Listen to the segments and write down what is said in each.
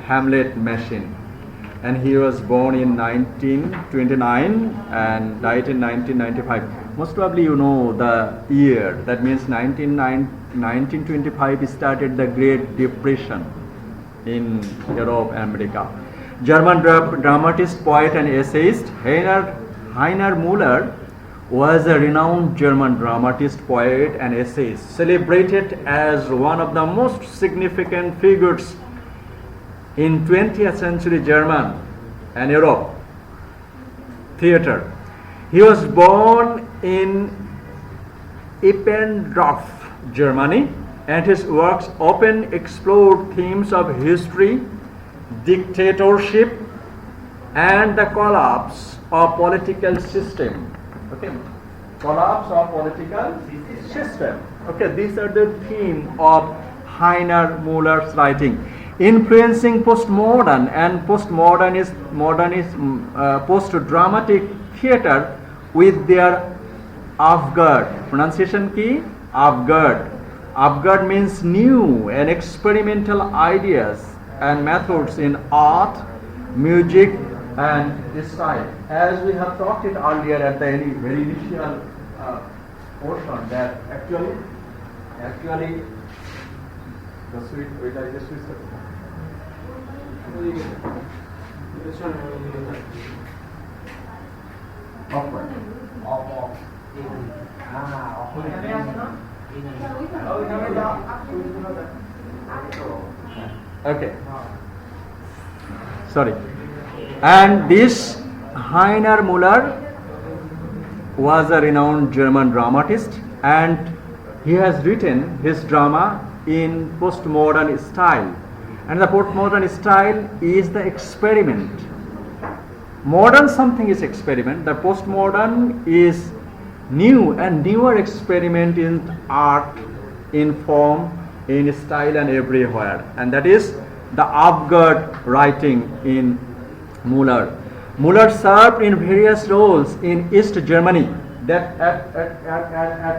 Hamlet machine. And he was born in 1929 and died in 1995. Most probably you know the year. That means 1925 started the Great Depression in Europe, America. German dramatist, poet and essayist Heiner Müller was a renowned German dramatist, poet and essayist, celebrated as one of the most significant figures in 20th century German and Europe theater. He was born in Eppendorf, Germany, and his works often explored themes of history, dictatorship, and the collapse of political system. Okay, collapse of political system. Okay, these are the theme of Heiner Müller's writing. Influencing postmodern and post-dramatic theater with their avant-garde. Pronunciation key? Avant-garde. Avant-garde means new and experimental ideas and methods in art, music, and style. As we have talked it earlier at the very initial portion, that actually, the sweet, wait, I just switched it. Upward. Off. Okay. Sorry. And this Heiner Müller was a renowned German dramatist, and he has written his drama in postmodern style. And the postmodern style is the experiment. Modern something is experiment. The postmodern is new and newer experiment in art, in form, in style, and everywhere. And that is the avant-garde writing in Müller. Müller served in various roles in East Germany. That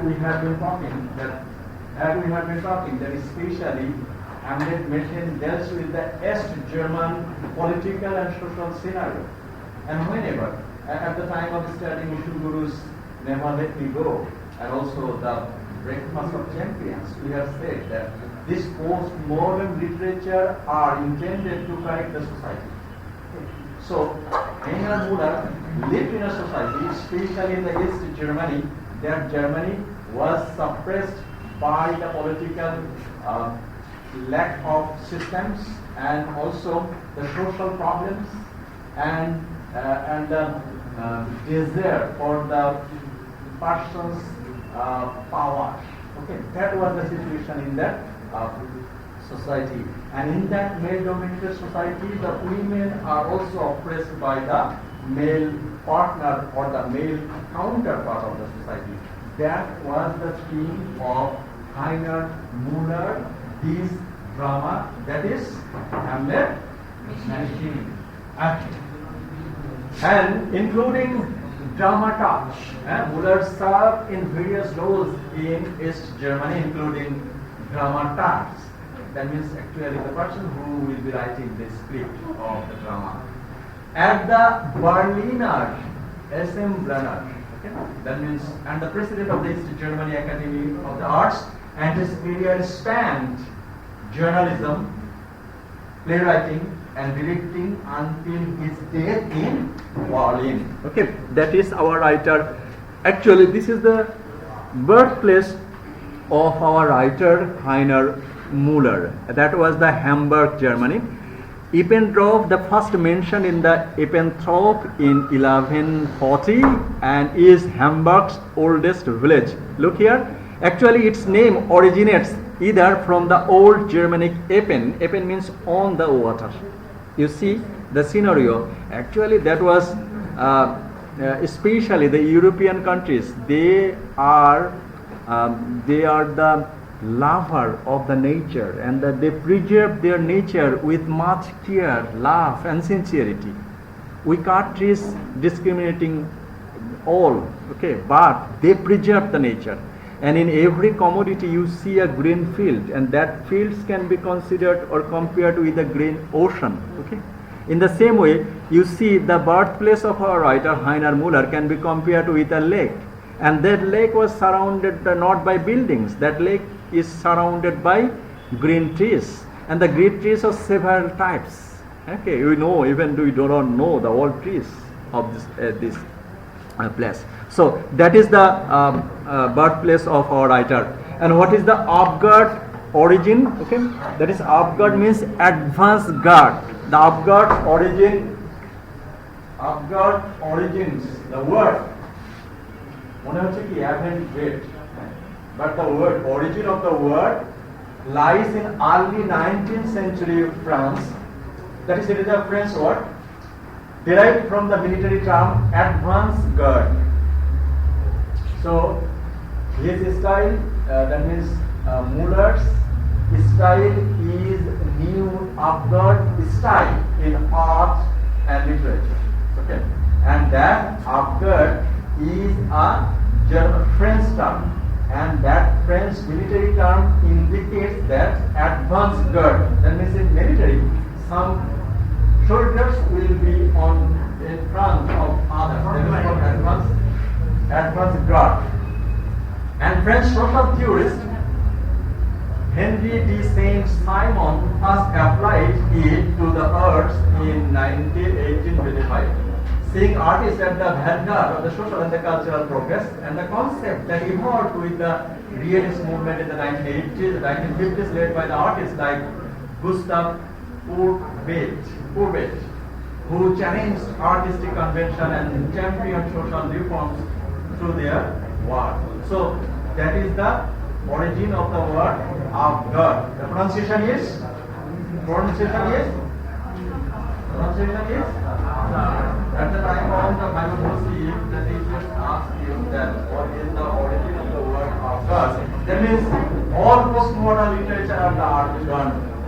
we have been talking that especially Hamlet machine deals with the East German political and social scenario. And whenever, at the time of studying Ushu Guru's Never Let Me Go, and also the Breakfast of Champions, we have said that this postmodern literature are intended to correct the society. So, Heiner Müller lived in a society, especially in the East Germany, that Germany was suppressed by the political lack of systems and also the social problems and the desire for the person's power. Okay, that was the situation in that society. And in that male-dominated society, the women are also oppressed by the male partner or the male counterpart of the society. That was the theme of Heiner Müller, his drama, that is Hamlet Machine. And including Dramatist, Müller served in various roles in East Germany, including Dramatist. That means actually the person who will be writing the script of the drama. At the Berliner Assembler, that means, and the president of the East Germany Academy of the Arts, and his career spanned journalism, playwriting, and directing until his death in Berlin. Okay, that is our writer. Actually, this is the birthplace of our writer Heiner Müller. That was the Hamburg, Germany. Eppendorf, the first mentioned in the Eppendorf in 1140, and is Hamburg's oldest village. Look here. Actually, its name originates either from the old Germanic Eppen. Eppen means on the water. You see the scenario. Actually, that was especially the European countries. They are the lover of the nature, and that they preserve their nature with much care, love, and sincerity. We can't discriminating all, okay, but they preserve the nature. And in every commodity you see a green field, and that fields can be considered or compared with a green ocean. Okay. In the same way, you see the birthplace of our writer Heiner Müller can be compared with a lake, and that lake was surrounded not by buildings. That lake is surrounded by green trees, and the green trees of several types. Okay, we know, even we do not know the all trees of this place. So that is the birthplace of our writer. And what is the avant-garde origin? Okay, that is avant-garde means advance guard. The avant-garde origins, the word মনে হচ্ছে কি avant-garde, but the word origin of the word lies in early 19th century France. That is, it is a French word derived from the military term advance guard. So his style, that means Müller's style is new avant-garde style in art and literature. Okay, and that avant-garde is a German French term, and that French military term indicates that advance guard. That means in military, some soldiers will be in front of others. That is called advance guard. And French social theorist Henry de Saint-Simon first applied it to the arts in 1825. Seeing artists at the vanguard of the social and the cultural progress, and the concept that evolved with the realist movement in the 1980s, 1950s, led by the artists like Gustav Courbet, who challenged artistic convention and championed social reforms through their work. So that is the origin of the word avant-garde. The pronunciation is at the time of the Bible Muslim, the teachers asked you that what is the origin of the word avant-garde. That means all postmodern literature of the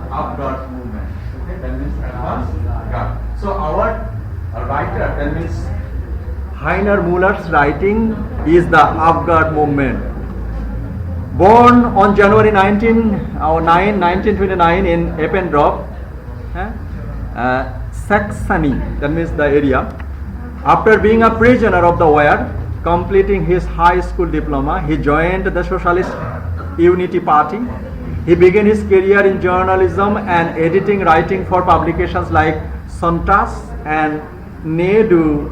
avant-garde movement. Okay, that means avant-garde. So our writer, that means Heiner Müller's writing is the avant-garde movement. Born on January 1929 in Eppendorf, Saxony, that means the area. After being a prisoner of the war, completing his high school diploma, he joined the Socialist Unity Party. He began his career in journalism and editing, writing for publications like Sonntag and Neue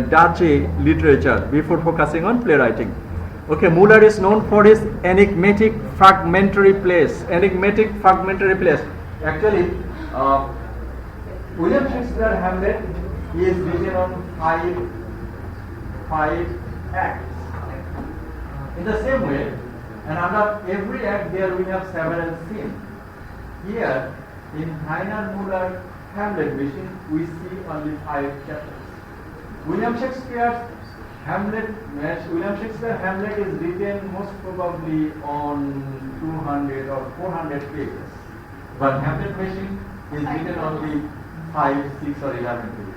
Deutsche Literature before focusing on playwriting. Okay, Müller is known for his enigmatic fragmentary plays. Actually, William Shakespeare Hamlet is written on five acts. In the same way, and under every act there we have several scenes. Here, in Heiner Müller Hamlet we see only 5 chapters. William Shakespeare Hamlet is written most probably on 200 or 400 pages, but Hamlet Machine is written only 5, 6 or 11 pages.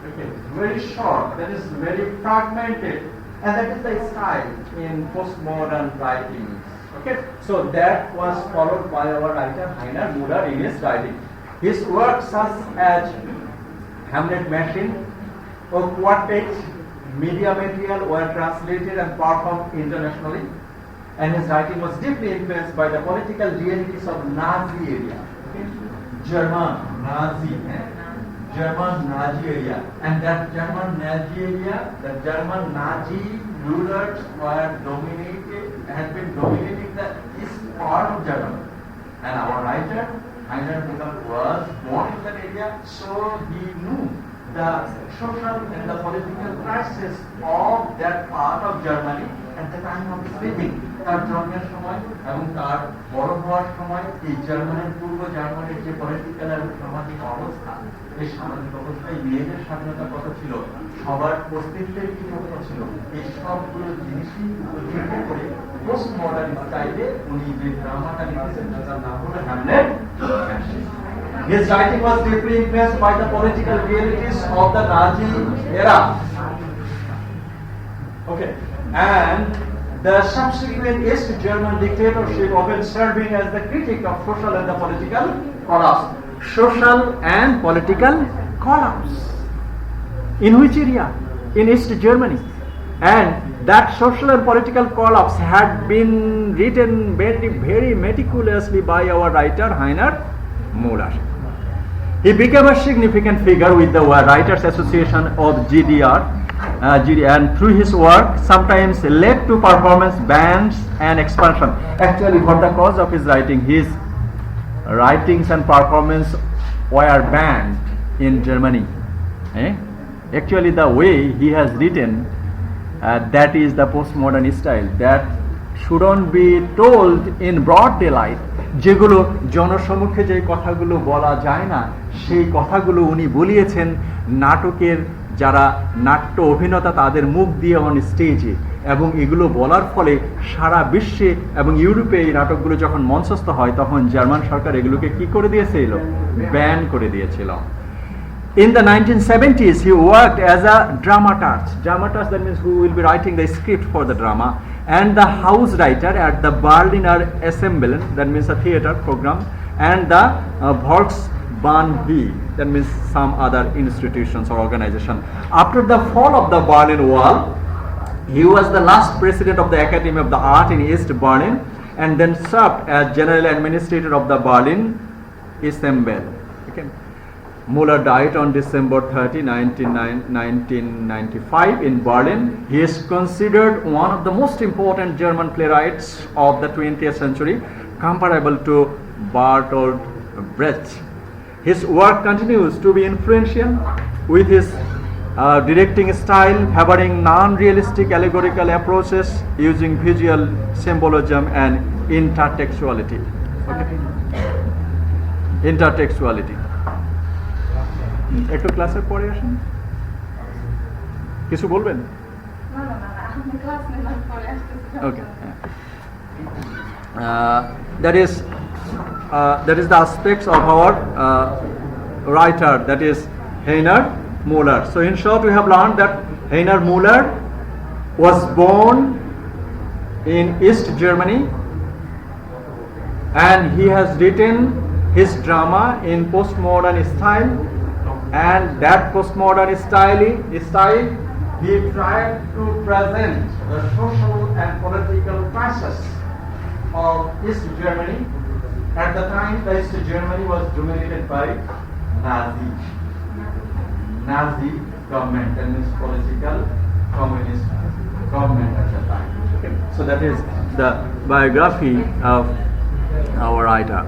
Okay, very short, that is very fragmented, and that is the style in postmodern writings. Okay, so that was followed by our writer Heiner Müller in his writing. His works such as Hamlet Machine or Quartet media material were translated and performed internationally, and his writing was deeply influenced by the political realities of Nazi area. Okay? German Nazi area, and that German Nazi rulers had been dominating the east part of Germany, and our writer Heiner Müller was born in that area, so he knew the social and the political crisis of that part of Germany at the time of his living. তার জন্মের সময় এবং তার বড় হওয়ার সময় এই জার্মানির পূর্ব জার্মানির যে পলিটিক্যাল এবং সামাজিক অবস্থা, এই সামাজিক অবস্থায় মেয়েদের স্বাধীনতা কত ছিল, সবার অস্তিত্বের কি কত ছিল, এই সবগুলো জিনিসই উপযোগ করে পোস্ট মডার্ন স্টাইলে উনি যে ড্রামাটা লিখেছেন তার নাম হলো Hamlet. His writing was deeply influenced by the political realities of the Nazi era. Okay, and the subsequent East German dictatorship, often serving as the critic of social and the political collapse. Social and political collapse. In which area? In East Germany. And that social and political collapse had been written very, very meticulously by our writer Heiner Müller. He became a significant figure with the Writers Association of GDR, and through his work sometimes led to performance bans and expansion. Actually, for the cause of his writing, his writings and performance were banned in Germany. Actually, the way he has written, that is the postmodern style, that shouldn't be told in broad daylight. যেগুলো জনসমক্ষে যে কথাগুলো বলা যায় না, সেই কথাগুলো উনি বলিয়েছেন নাটকের যারা নাট্য অভিনেতা তাদের মুখ দিয়ে অন স্টেজে, এবং এগুলো বলার ফলে সারা বিশ্বে এবং ইউরোপে এই নাটকগুলো যখন মঞ্চস্থ হয় তখন জার্মান সরকার এগুলোকে কি করে দিয়েছিল? ব্যান করে দিয়েছিল। In the 1970s, he worked as a dramatist. Dramatist, that means who will be writing the script for the drama, and the house writer at the Berliner Ensemble, that means a theater program, and the Volksbahn, that means some other institutions or organization. After the fall of the Berlin Wall, he was the last president of the Academy of the Art in East Berlin, and then served as general administrator of the Berlin Ensemble. Okay. Müller died on December 30, 1995 in Berlin. He is considered one of the most important German playwrights of the 20th century, comparable to Bertolt Brecht. His work continues to be influential, with his directing style favoring non-realistic allegorical approaches using visual symbolism and intertextuality. Okay. Intertextuality. একটু ক্লাসের পরে আসেন, কিছু বলবেন? Okay. That is the aspects of our writer, that is Heiner Müller. So in short, we have learned that Heiner Müller was born in East Germany, and he has written his drama in postmodern style. And that postmodern style, he tried to present the social and political crisis of East Germany. At the time, East Germany was dominated by Nazi government, and this political communist government at the time. Okay. So that is the biography of our writer.